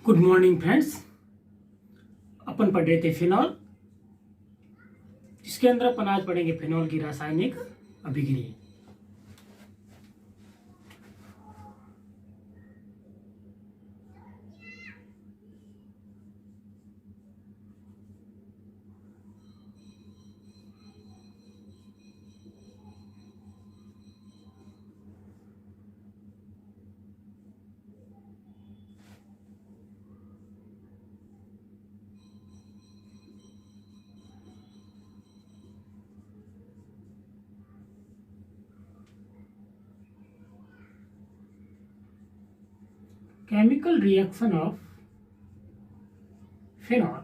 Good morning friends. अपन पढ़ रहे थे फिनॉल, जिसके अंदर अपन आज पढ़ेंगे फिनॉल की रासायनिक अभिक्रिया। Chemical reaction of phenol.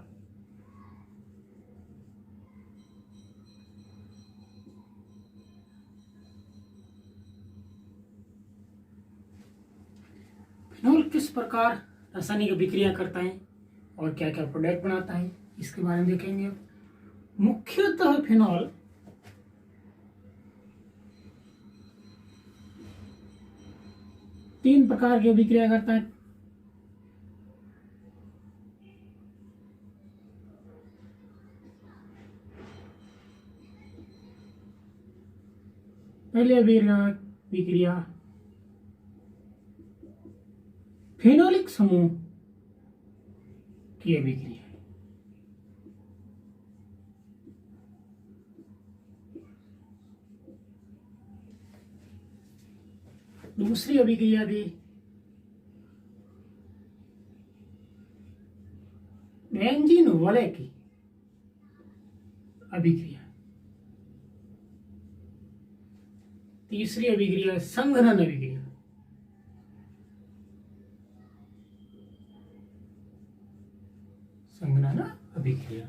Phenol किस प्रकार रासायनिक अभिक्रिया करता है और क्या क्या प्रोडक्ट बनाता है, इसके बारे में देखेंगे। अब मुख्यतः फिनॉल तीन प्रकार की अभिक्रिया करता है। पहले अभिक्रिया फेनोलिक समूह की अभिक्रिया है। दूसरी अभिक्रिया थी बेंजीन वलय की अभिक्रिया। तीसरी अभिक्रिया संघनन अभिक्रिया। संघनन अभिक्रिया।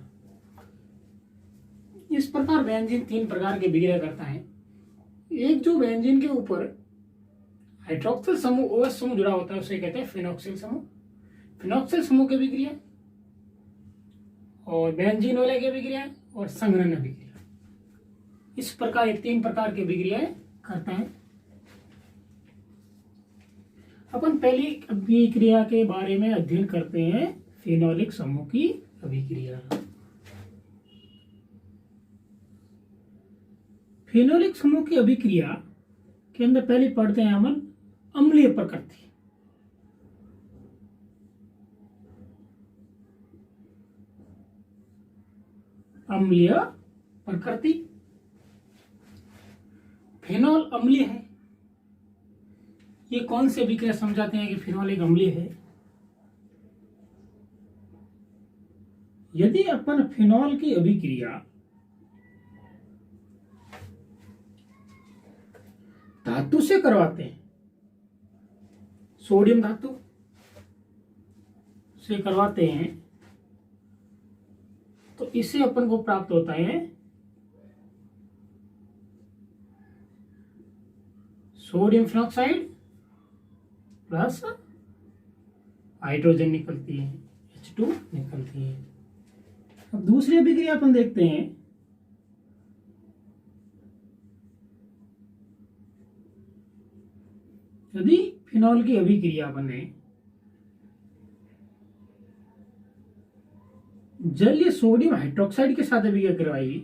इस प्रकार बेंजीन तीन प्रकार की अभिक्रिया करता है। एक जो बेंजीन के ऊपर हाइड्रोक्सिल समूह OH समूह जुड़ा होता है उसे कहते हैं फिनोक्सिल समूह। फिनोक्सिल समूह की अभिक्रिया और बेंजीन वाले की अभिक्रिया और संघनन अभिक्रिया। इस प्रकार ये तीन प्रकार की अभिक्रियाएं करते हैं। अपन पहली अभिक्रिया के बारे में अध्ययन करते हैं, फिनोलिक समूह की अभिक्रिया। फिनोलिक समूह की अभिक्रिया के अंदर पहले पढ़ते हैं हम अम्लीय प्रकृति। अम्लीय प्रकृति। फिनॉल अम्लीय है। ये कौन सी अभिक्रिया समझाते हैं कि फिनॉल एक अम्लीय है? यदि अपन फिनॉल की अभिक्रिया धातु से करवाते हैं, सोडियम धातु से करवाते हैं, तो इससे अपन को प्राप्त होता है सोडियम फिनॉक्साइड प्लस हाइड्रोजन निकलती है, H2 निकलती है। अब दूसरी अभिक्रिया अपन देखते हैं। यदि फिनॉल की अभिक्रिया बने जलीय सोडियम हाइड्रोक्साइड के साथ अभिक्रिया करवाई,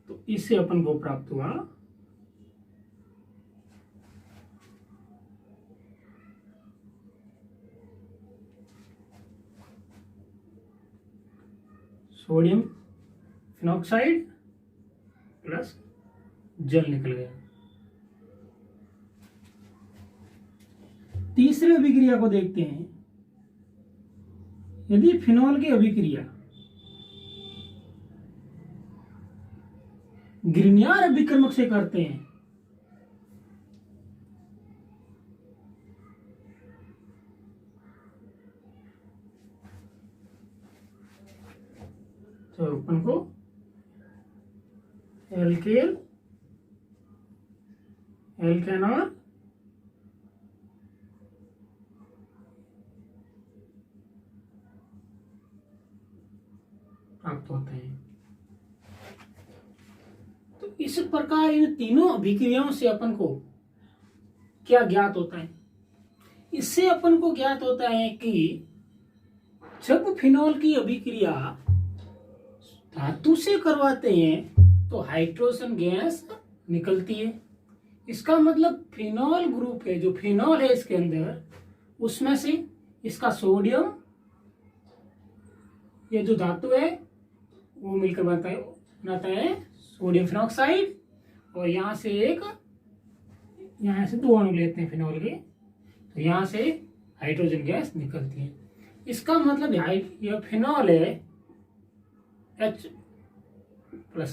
तो इससे अपन को प्राप्त हुआ सोडियम फिनॉक्साइड प्लस जल निकल गया। तीसरी अभिक्रिया को देखते हैं। यदि फिनॉल की अभिक्रिया ग्रिग्नार्ड अभिकर्मक से करते हैं, तो अपन को एल्केन, एल्केनॉल प्राप्त होते हैं। तो इस प्रकार इन तीनों अभिक्रियाओं से अपन को क्या ज्ञात होता है इससे अपन को ज्ञात होता है कि जब फिनॉल की अभिक्रिया धातु से करवाते हैं तो हाइड्रोजन गैस निकलती है। इसका मतलब फिनॉल ग्रुप है, जो फिनॉल है इसके अंदर, उसमें से इसका सोडियम, ये जो धातु है वो मिलकर बनाता है सोडियम फिनॉक्साइड, और यहाँ से दो अणु लेते हैं फिनॉल के, तो यहाँ से हाइड्रोजन गैस निकलती है। इसका मतलब यह फिनॉल है H+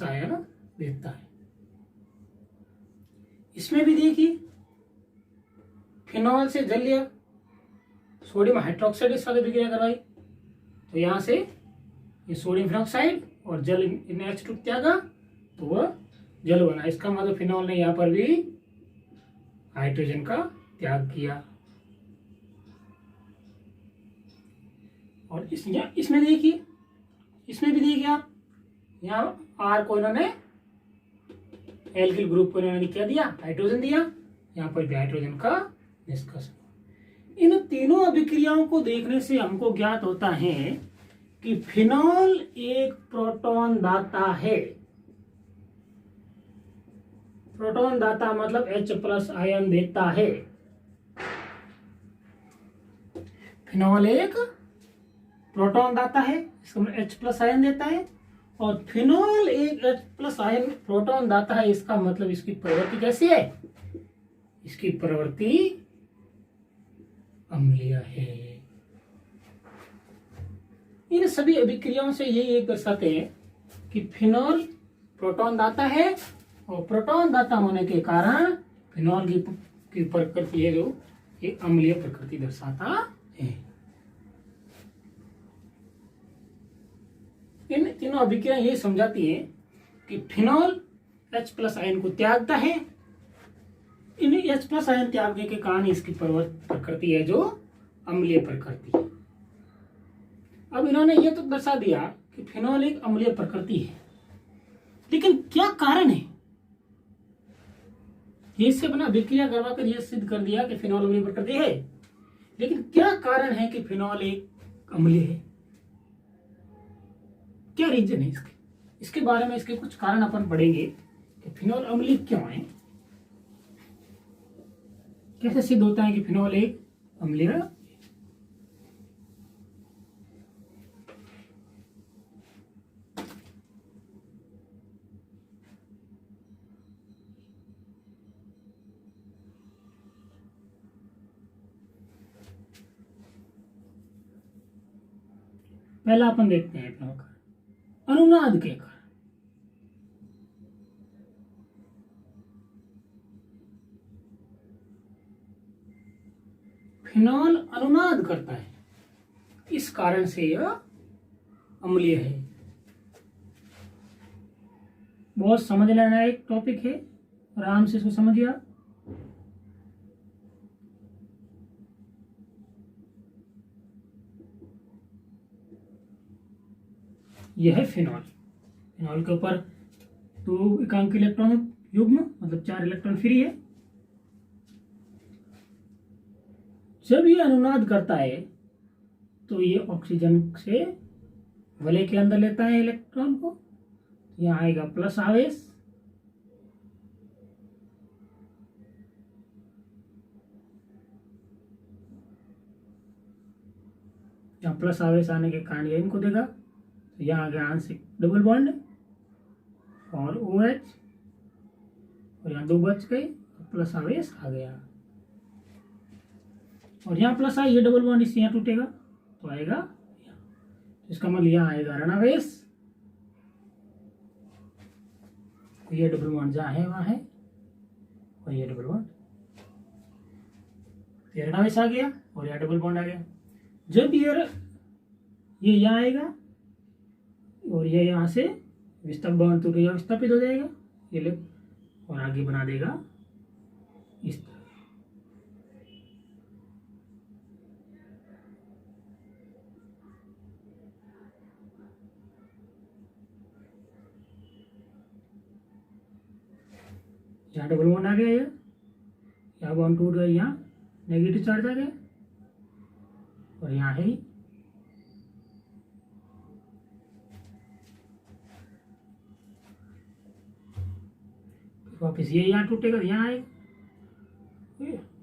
आयन देता है। इसमें भी देखिए फिनॉल से जल लिया, सोडियम हाइड्रोक्साइड के साथ अभिक्रिया करवाई, तो यहाँ से ये सोडियम फिनॉक्साइड और जल इन H2 त्यागा तो वह जल बना। इसका मतलब फिनॉल ने यहाँ पर भी हाइड्रोजन का त्याग किया। और इसमें देखिए, इसमें भी देखिए आप, यहाँ R को इन्होंने, एल्किल ग्रुप को इन्होंने क्या दिया, हाइड्रोजन दिया, यहाँ पर भी हाइड्रोजन का निष्कर्षण। इन तीनों अभिक्रियाओं को देखने से हमको ज्ञात होता है कि फिनॉल एक प्रोटॉन दाता है। प्रोटॉन दाता मतलब H+ आयन देता है। फिनॉल एक प्रोटॉन दाता है, इसका मतलब H+ आयन देता है, और फिनॉल एक H+ आयन प्रोटॉन दाता है। इसका मतलब इसकी प्रवृत्ति कैसी है, इसकी प्रवृत्ति अम्लीय है। इन सभी अभिक्रियाओं से यही एक दर्शाते हैं कि फिनॉल प्रोटॉन दाता है, और प्रोटॉन दाता होने के कारण फिनॉल की प्रकृति है जो एक अम्लीय प्रकृति दर्शाता है। इन तीनों अभिक्रियाएं ये समझाती है कि फिनॉल H+ आयन को त्यागता है। इन H+ आयन त्यागने के कारण इसकी प्रकृति है जो अम्लीय प्रकृति है। अब इन्होंने ये तो दर्शा दिया कि फिनॉल एक अम्लीय प्रकृति है, लेकिन क्या कारण है? ये इससे अपना अभिक्रिया करवाकर यह सिद्ध कर दिया कि फिनॉल अम्लीय प्रकृति है, लेकिन क्या कारण है कि फिनॉल एक अम्लीय है? क्या रीजन है इसके बारे में, इसके कुछ कारण अपन पढ़ेंगे कि फिनॉल अम्लीय क्यों है, कैसे सिद्ध होता है कि फिनॉल एक अम्लीय है। पहला अपन देखते हैं अपना अनुनाद के कारण। फिनॉल अनुनाद करता है, इस कारण से यह अम्लीय है। बहुत समझ लेना एक टॉपिक है, आराम से इसको समझिए। यह है फिनॉल। फिनॉल के ऊपर 2 एकांक इलेक्ट्रॉन युग्म, मतलब 4 इलेक्ट्रॉन फ्री है। जब ये अनुनाद करता है तो ये ऑक्सीजन से वलय के अंदर लेता है इलेक्ट्रॉन को, यहाँ आएगा प्लस आवेश, यहाँ प्लस आवेश आने के कारण ये इनको देगा, तो यहाँ आ गया आंशिक डबल बॉन्ड और OH, और यहाँ 2 बच गए, प्लस आवेश आ गया, और यहाँ प्लस आया, ये डबल बॉन्ड इससे यहाँ टूटेगा तो आएगा यहाँ, इसका मतलब यहाँ आएगा ऋणावेश, ये डबल बॉन्ड जहाँ है वहाँ है, और ये डबल बॉन्ड, ये ऋणावेश आ गया और यहाँ डबल बॉन्ड आ गया। जब ये यहाँ आएगा और ये यहाँ से विस्थापन तो विस्थापित हो जाएगा, ये ले और आगे बना देगा इस तरह। यहाँ डबल बॉन्ड आ गया, यहाँ बॉन्ड टूट गया, यहाँ नेगेटिव चार्ज आ गया, और यहाँ है वापस ये यहाँ टूटेगा, यहाँ आएगा,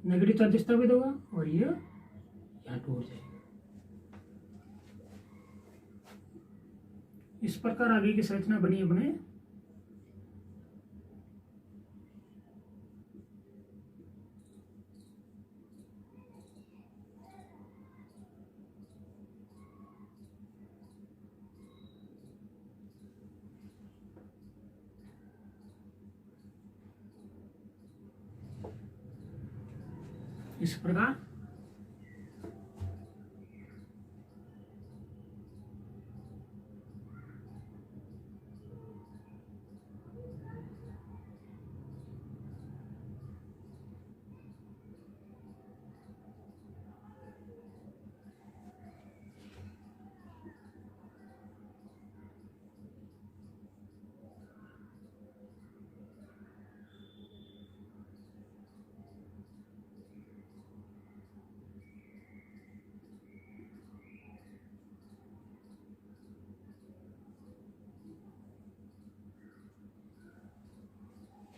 नेगेटिव चार्ज स्थापित होगा और ये यहाँ टूट जाएगा। इस प्रकार आगे की संरचना बनी अपने। इस प्रकार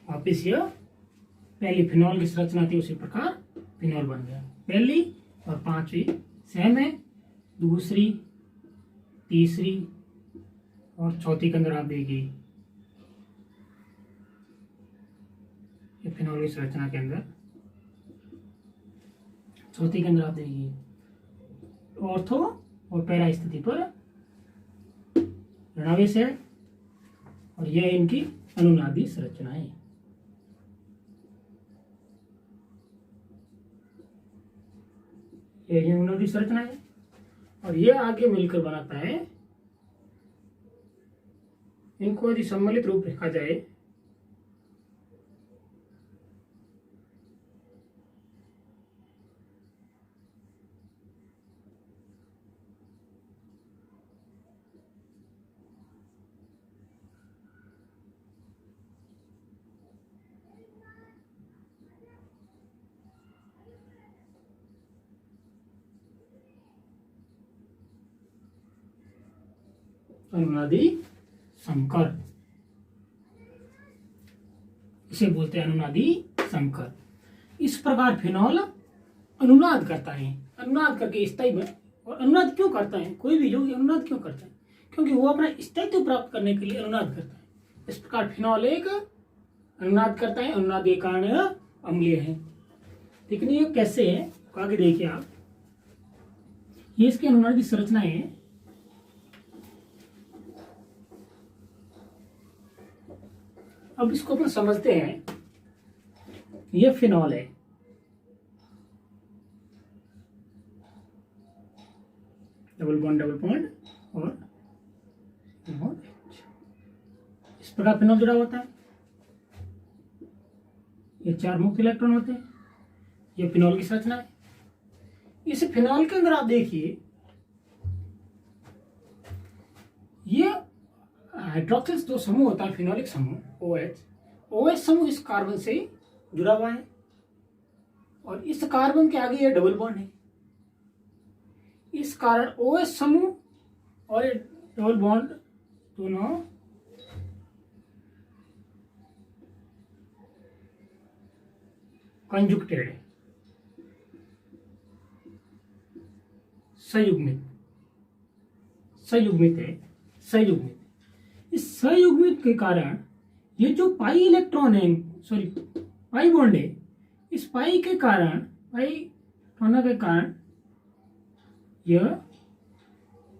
वापिस यह पहली फिनॉल की संरचना थी उसी प्रकार फिनॉल बन गया। पहली और पांचवी सेम है, दूसरी, तीसरी और चौथी के अंदर आप देखिए ये फिनॉल की संरचना के अंदर, चौथी के अंदर आप देखिए ऑर्थो और पैरा स्थिति पर ऋणावेश है और यह इनकी अनुनादी संरचना है। ये अनुनादी संरचना है और ये आगे मिलकर बनाता है। इनको यदि सम्मिलित रूप लिखा जाए अनुनादी संकर, इसे बोलते हैं अनुनादी संकर। इस प्रकार फिनॉल अनुनाद करता है, अनुनाद करके स्थायी में। और अनुनाद क्यों करता है, कोई भी योगी अनुनाद क्यों करता है, क्योंकि वो अपना स्थायित्व प्राप्त करने के लिए अनुनाद करता है। इस प्रकार फिनॉल एक अनुनाद करता है, अनुनाद एक कारण अम्लीय है। लेकिन ये कैसे है आगे देखिए आप, ये इसकी अनुनादी संरचना है। अब इसको अपन समझते हैं, ये फिनॉल है, डबल बॉन्ड और इस प्रकार फिनॉल जुड़ा होता है। ये 4 मुक्त इलेक्ट्रॉन होते हैं, ये फिनॉल की संरचना है। इस फिनॉल के अंदर आप देखिए ये हाइड्रोक्सिल जो समूह होता है, फिनोलिक समूह OH समूह इस कार्बन से जुड़ा हुआ है और इस कार्बन के आगे ये डबल बॉन्ड है। इस कारण OH समूह और ये डबल बॉन्ड दोनों कंजुक्टेड है, संयुग्मित है। इस संयुग्मित के कारण ये जो पाई इलेक्ट्रॉन है, पाई बॉन्ड है, इस पाई के कारण, पाई होने के कारण यह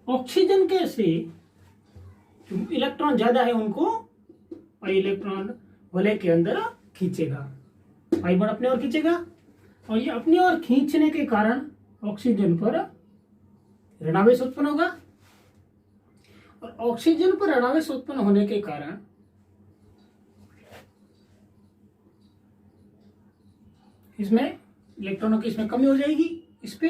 ऑक्सीजन के से जो इलेक्ट्रॉन ज्यादा है उनको पाई इलेक्ट्रॉन वलय के अंदर खींचेगा, पाई बॉन्ड अपने ओर खींचेगा और ये अपनी ओर खींचने के कारण ऑक्सीजन पर ऋणावेश उत्पन्न होगा और ऑक्सीजन पर ऋणावेश उत्पन्न होने के कारण इसमें इलेक्ट्रॉनों की इसमें कमी हो जाएगी, इस पे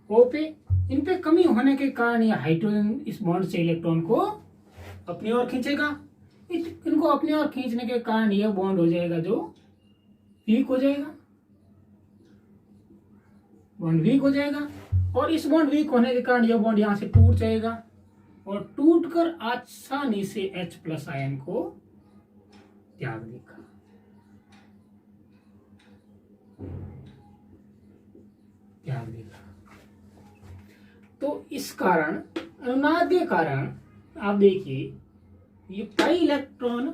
O पे, इन पे कमी होने के कारण यह हाइड्रोजन इस बॉन्ड से इलेक्ट्रॉन को अपनी ओर खींचेगा। इनको अपनी ओर खींचने के कारण यह बॉन्ड हो जाएगा जो वीक हो जाएगा बॉन्ड वीक हो जाएगा और इस बॉन्ड वीक होने के कारण यह बॉन्ड यहां से टूट जाएगा और टूटकर आसानी से H+ आयन को त्याग देगा। तो इस कारण, अनुनाद के कारण आप देखिए ये पाई इलेक्ट्रॉन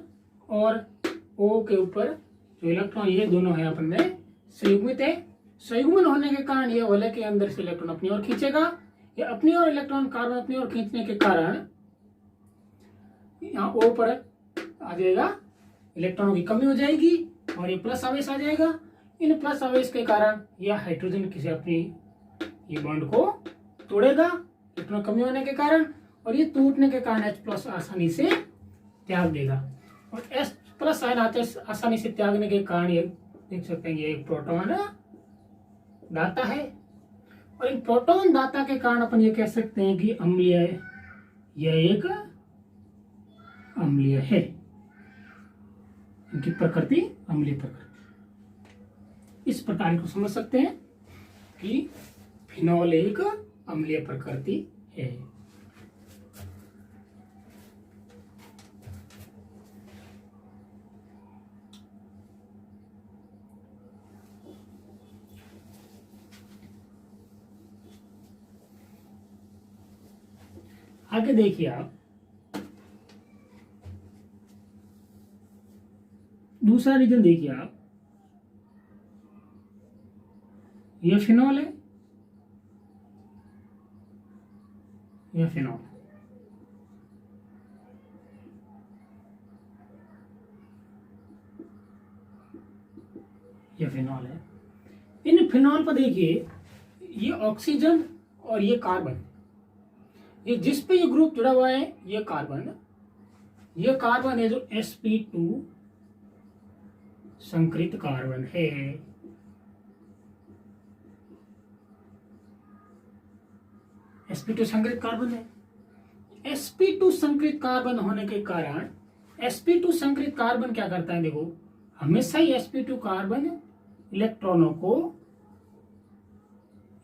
और O के ऊपर जो इलेक्ट्रॉन ये दोनों है अपन में संयुग्मित है। संयुग्मन होने के कारण यह वलय के अंदर से इलेक्ट्रॉन अपनी ओर खींचेगा। ये अपनी ओर इलेक्ट्रॉन कार्बन अपनी ओर खींचने के कारण यहाँ O पर आ जाएगा, इलेक्ट्रॉनों की कमी हो जाएगी और ये प्लस आवेश आ जाएगा। इन प्लस आवेश के कारण यह हाइड्रोजन किसी अपनी ये बॉन्ड को तोड़ेगा इलेक्ट्रॉन कमी होने के कारण, और ये टूटने के कारण H+ आसानी से त्याग देगा। और H+ आयन आसानी से त्यागने के कारण ये देख सकते हैं ये एक प्रोटॉन दाता है और इन प्रोटॉन दाता के कारण अपन ये कह सकते हैं कि अम्लीय है, यह एक अम्लीय है, इनकी प्रकृति अम्लीय प्रकृति। इस प्रकार को समझ सकते हैं कि फिनॉल एक अम्लीय प्रकृति है। आगे देखिए आप दूसरा रीजन देखिए आप, यह फिनॉल है, यह फिनॉल, यह फिनॉल है। इन फिनॉल पर देखिए ये ऑक्सीजन और ये कार्बन, ये जिस पे ये ग्रुप जुड़ा हुआ है ये कार्बन है जो sp2 संकरित कार्बन है। sp2 संकरित कार्बन है। sp2 संकरित कार्बन होने के कारण sp2 संकरित कार्बन क्या करता है, देखो हमेशा ही sp2 कार्बन इलेक्ट्रॉनों को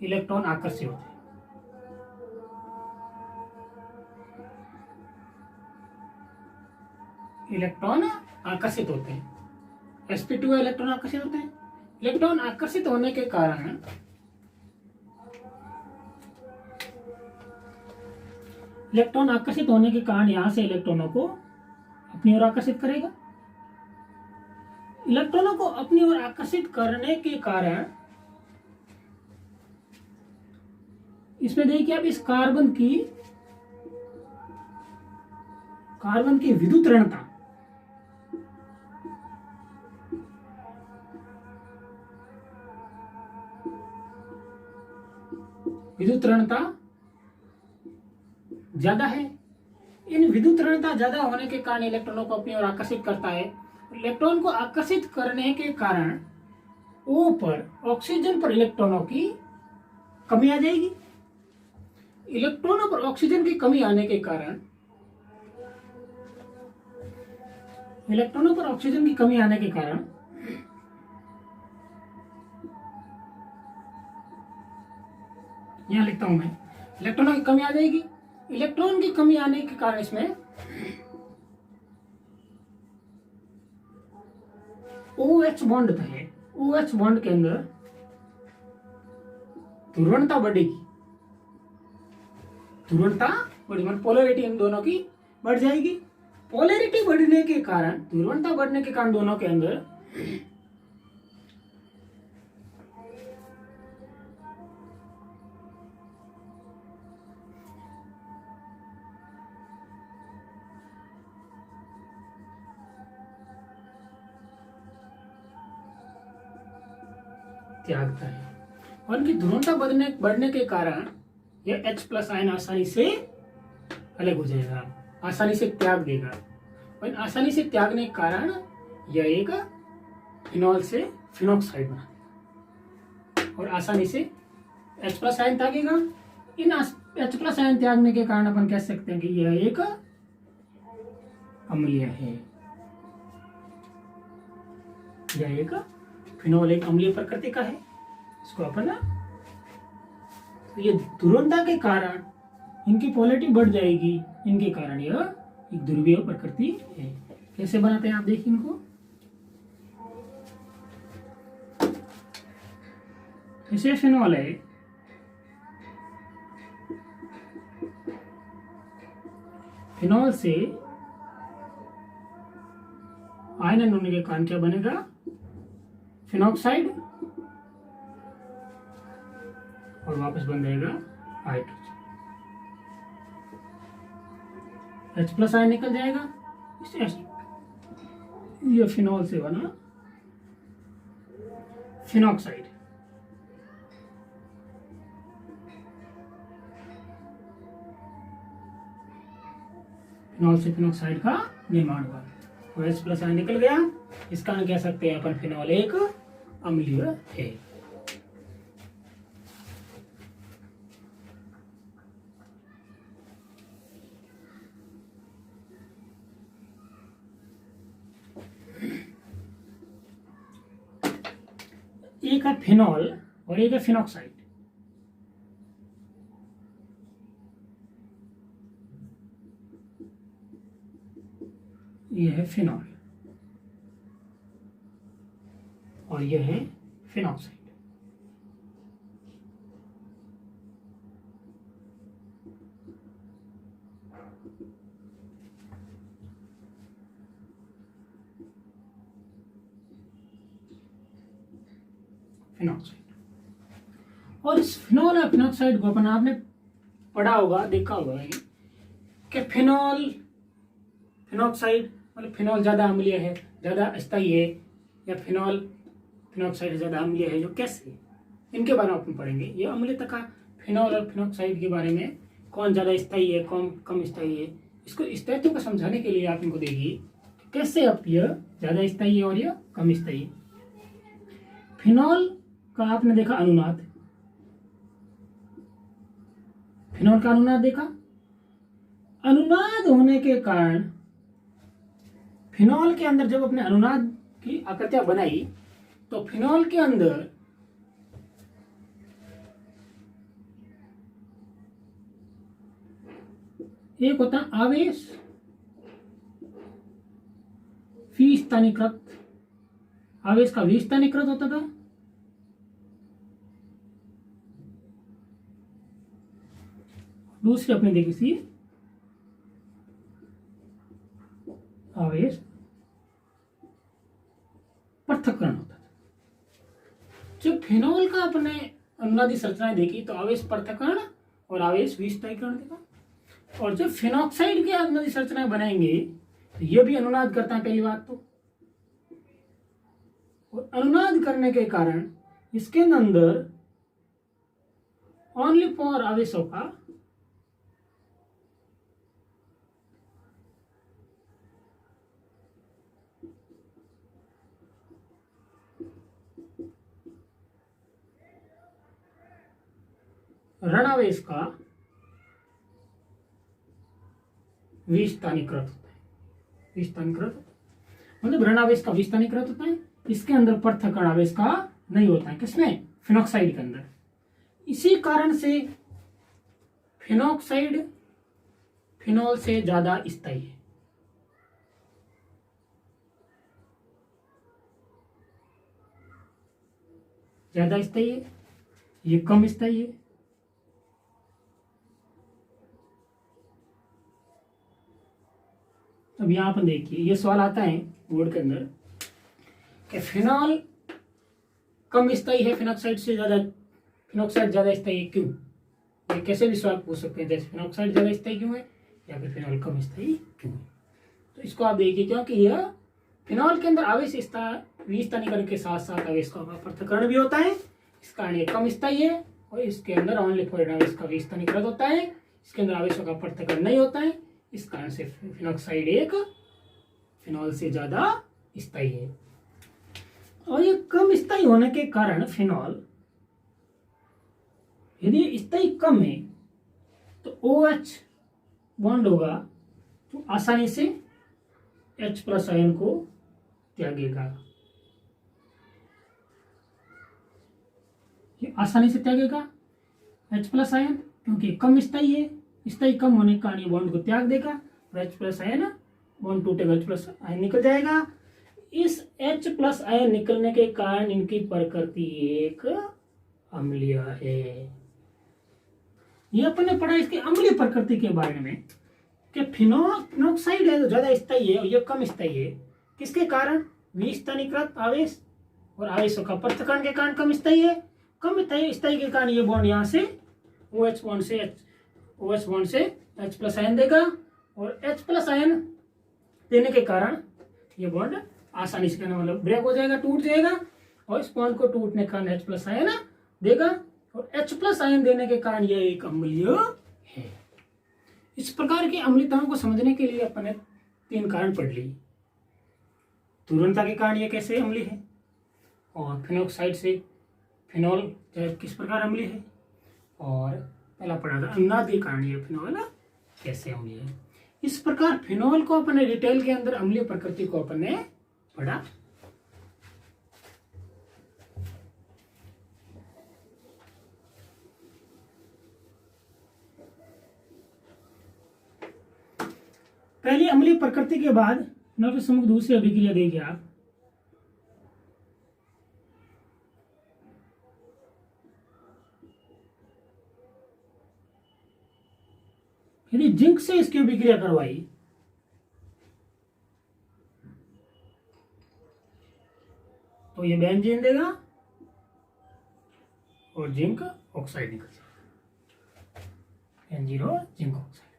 इलेक्ट्रॉन आकर्षित होते हैं। इलेक्ट्रॉन आकर्षित होते हैं, sp2 इलेक्ट्रॉन आकर्षित होते हैं। इलेक्ट्रॉन आकर्षित होने के कारण यहां से इलेक्ट्रॉनों को अपनी ओर आकर्षित करेगा। इलेक्ट्रॉनों को अपनी ओर आकर्षित करने के कारण इसमें देखिए आप इस कार्बन की विद्युत ऋणता, ज्यादा है। इन विद्युत ऋणता ज्यादा होने के कारण इलेक्ट्रॉनों को अपनी ओर आकर्षित करता है। इलेक्ट्रॉन को आकर्षित करने के कारण O पर ऑक्सीजन पर इलेक्ट्रॉनों की कमी आ जाएगी। इलेक्ट्रॉनों पर ऑक्सीजन की कमी आने के कारण यहां लिखता हूं मैं, इलेक्ट्रॉनों की कमी आ जाएगी। इलेक्ट्रॉन की कमी आने के कारण इसमें OH बॉन्ड है, OH बॉन्ड के अंदर ध्रुवणता बढ़ेगी, पोलैरिटी इन दोनों की बढ़ जाएगी। पोलैरिटी बढ़ने के कारण, ध्रुवणता बढ़ने के कारण दोनों के अंदर त्यागता है और उनकी ध्रुवणता बढ़ने के कारण यह H+ आयन आसानी से अलग हो जाएगा, आसानी से त्याग देगा। और आसानी से त्यागने के कारण यह एक फिनॉल से फिनॉक्साइड बना और आसानी से H+ आयन त्यागेगा। इन H+ आयन त्यागने के कारण अपन कह सकते हैं कि यह एक अम्लीय है, यह एक फिनॉल एक अम्लीय प्रकृति का है। इसको अपन तो ये ध्रुवता के कारण इनकी पोलैरिटी बढ़ जाएगी, इनके कारण यह एक ध्रुवीय प्रकृति है। कैसे बनाते हैं आप देखिए इनको। जैसे फिनॉल है, फिनॉल से आयन होने के कारण क्या बनेगा, फिनॉक्साइड, और वापस बन जाएगा हाइड्रोजन। H प्लस आयन निकल जाएगा, ये फिनॉल से बना फिनॉक्साइड। फिनॉल से फिनॉक्साइड का निर्माण हुआ, तो H प्लस आयन निकल गया। इस कारण कह सकते हैं अपन फिनॉल एक अम्लीय है। एक है फिनॉल और एक है फिनॉक्साइड। यह है फिनॉल और यह है फिनॉक्साइड। फिनॉक्साइड, और इस फिनॉल और फिनॉक्साइड को अपन आपने पढ़ा होगा, देखा होगा कि फिनॉल फिनॉक्साइड मतलब फिनॉल ज्यादा अम्लीय है, ज्यादा अस्थायी है, या फिनॉल फिनॉक्साइड ज्यादा अम्लीय है। जो कैसे, इनके बारे में अपन पढ़ेंगे। ये अम्लीयता का फिनॉल और फिनॉक्साइड के बारे में, कौन ज्यादा स्थायी है, कौन कम स्थायी है, इसको स्थायित्व को समझाने के लिए आप इनको देखिए कैसे अब यह ज्यादा स्थायी है और यह कम स्थायी है। फिनॉल का आपने देखा अनुनाद, फिनॉल का अनुनाद देखा। अनुनाद होने के कारण फिनॉल के अंदर जब अपने अनुनाद की आकृतियां बनाई, तो फिनॉल के अंदर एक होता आवेश विस्थानीकृत, आवेश का विस्थानीकृत होता था, दूसरी अपने देखी सी आवेश पृथक्करण होता था। जब फिनॉल का अपने अनुनादी संरचनाएं देखी तो आवेश पृथक्करण और आवेश विस्थानीकरण देखा। और जब फिनॉक्साइड के अनुनादी संरचनाएं बनाएंगे तो ये भी अनुनाद करता है पहली बात तो, और अनुनाद करने के कारण इसके अंदर ओनली फॉर आवेशों का ऋणावेश का विस्थानीकृत होता है, विस्थानीकृत मतलब ऋणावेश का विस्थानीकृत होता है। इसके अंदर पृथक्करण आवेश का नहीं होता है, किसमें, फिनॉक्साइड के अंदर। इसी कारण से फिनॉक्साइड फिनॉल से ज्यादा स्थायी है। ज्यादा स्थायी है, ये कम स्थायी है। अब यहां पर देखिए, ये सवाल आता है बोर्ड के अंदर कि फिनॉल कम स्थायी है फिनॉक्साइड से ज्यादा, फिनॉक्साइड ज्यादा स्थायी है क्यों। ये कैसे भी सवाल पूछ सकते हैं, जैसे फिनॉक्साइड ज्यादा स्थायी क्यों है या फिर फिनॉल कम स्थायी क्यों है। तो इसको आप देखिए, क्योंकि यह फिनॉल के अंदर आवेश विस्थानीकरण के साथ साथ आवेश का पृथक्करण भी होता है, इस कारण ये कम स्थायी है। और इसके अंदर ओनली फॉर आवेश का विस्थानीकरण होता है, इसके अंदर आवेशों का पृथक्करण नहीं होता है। इस कारण से फिनॉक्साइड एक फिनॉल से ज्यादा स्थायी है। और ये कम स्थायी होने के कारण फिनॉल, यदि स्थायी कम है तो OH बॉन्ड होगा तो आसानी से H प्लस आयन को त्यागेगा, ये आसानी से त्यागेगा। H प्लस आयन, क्योंकि कम स्थायी है, स्थायी कम होने के कारण ये बॉन्ड को त्याग देगा और H प्लस आयन बॉन्ड टूटेगा, H प्लस आयन निकल जाएगा। इस H प्लस आयन निकलने के कारण इनकी प्रकृति एक अम्लीय है। ये अपन ने पढ़ा इसके अम्लीय प्रकृति के बारे में कि फिनोक्साइड है तो ज्यादा स्थायी है और ये कम स्थायी है। किसके कारण? विस्थानीकृत आवेश और आवेशों का पृथक्करण के कारण कम स्थायी है। कम स्थायी के कारण ये बॉन्ड यहाँ से OH बॉन्ड से H प्लस आयन देगा और H प्लस आयन देने के कारण ये बॉन्ड आसानी से मतलब ब्रेक हो जाएगा, टूट जाएगा और इस बॉन्ड को टूटने के कारण H प्लस आयन देगा और H प्लस आयन देने के कारण यह एक अम्लीय है। इस प्रकार की अम्लीयताओं को समझने के लिए अपन ने 3 कारण पढ़ लिए। तुरंतता के कारण ये कैसे अम्लीय है और फिनोक्साइड से फिनॉल किस प्रकार अम्लीय है, और पहला पढ़ा था अन्नाद के कारण ये फिनॉल कैसे अम्लीय है। इस प्रकार फिनॉल को अपन ने डिटेल के अंदर अम्लीय प्रकृति को अपन ने पढ़ा। पहली अम्लीय प्रकृति के बाद फिनॉल के समूह दूसरी अभिक्रिया देगी आप। यदि जिंक से इसकी अभिक्रिया करवाई तो ये बेंजीन देगा और जिंक ऑक्साइड निकल जाएगा, बेंजीन और जिंक ऑक्साइड।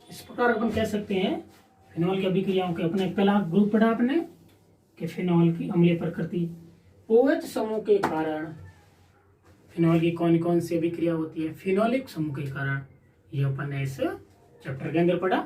इस प्रकार अपन कह सकते हैं फिनॉल की अभिक्रियाओं के अपने पहला ग्रुप पढ़ा आपने कि फिनॉल की अम्लीय प्रकृति OH समूह के कारण फिनॉल की कौन कौन सी अभिक्रिया होती है फिनोलिक समूह के कारण, ये अपन ने इस चैप्टर के अंदर पढ़ा।